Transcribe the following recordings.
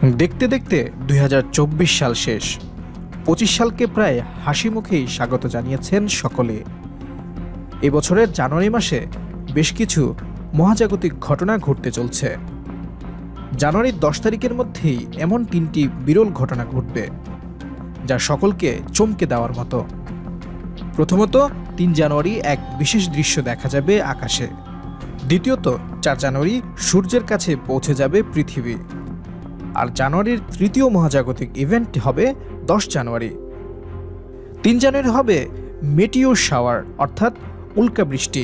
দেখতে দেখতে 2024 সাল শেষ। 25 সালকে প্রায় হাসি মুখেই স্বাগত জানিয়েছেন সকলে। এবছরের জানুয়ারি মাসে বেশ কিছু মহাজাগতিক ঘটনা ঘটতে চলছে। জানুয়ারির 10 তারিখের মধ্যেই এমন 3টি বিরল ঘটনা ঘটবে যা সকলকে চমকে দেওয়ার মতো। প্রথমত, 3 জানুয়ারি এক বিশেষ দৃশ্য দেখা যাবে আকাশে। দ্বিতীয়ত, 4 জানুয়ারি সূর্যের কাছে পৌঁছে যাবে পৃথিবী। আর জানুয়ারির তৃতীয় মহাজাগতিক ইভেন্ট হবে 10 জানুয়ারি। 3 জানুয়ারি হবে মেটিওর শাওয়ার অর্থাৎ উল্কাবৃষ্টি,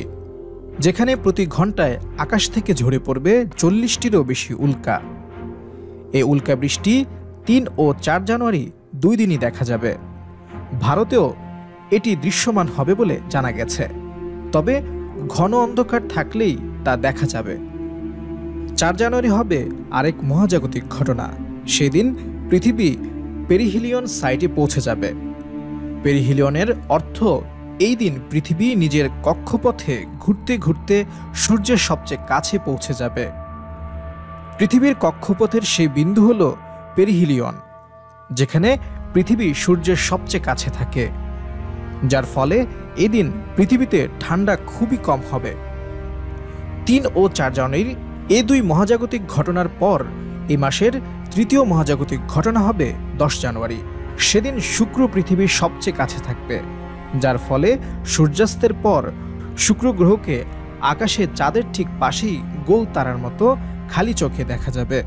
যেখানে প্রতি ঘন্টায় আকাশ থেকে ঝরে পড়বে 40টিরও বেশি উল্কা। এই উল্কাবৃষ্টি 3 ও 4 জানুয়ারি 2 দিনই দেখা যাবে। ভারতেও এটি দৃশ্যমান হবে বলে জানা গেছে, তবে ঘন অন্ধকার থাকলেই তা দেখা যাবে। 4 জানুয়ারি হবে আরেক মহাজাগতিক ঘটনা। সেদিন পৃথিবী পেরিহিলিয়ন সাইটে পৌঁছে যাবে। পেরিহিলিয়নের অর্থ এই দিন পৃথিবী নিজের কক্ষপথে ঘুরতে ঘুরতে সূর্যের সবচেয়ে কাছে পৌঁছে যাবে। পৃথিবীর কক্ষপথের সেই বিন্দু হল পেরিহিলিয়ন, যেখানে পৃথিবী সূর্যের সবচেয়ে কাছে থাকে, যার ফলে এদিন পৃথিবীতে ঠান্ডা খুবই কম হবে। 3 ও 4 জানুয়ারির এই 2 মহাজাগতিক ঘটনার পর এই মাসের তৃতীয় মহাজাগতিক ঘটনা হবে 10 জানুয়ারি। সেদিন শুক্র পৃথিবীর সবচেয়ে কাছে থাকবে, যার ফলে সূর্যাস্তের পর শুক্র গ্রহকে আকাশে চাঁদের ঠিক পাশেই গোল তারার মতো খালি চোখে দেখা যাবে।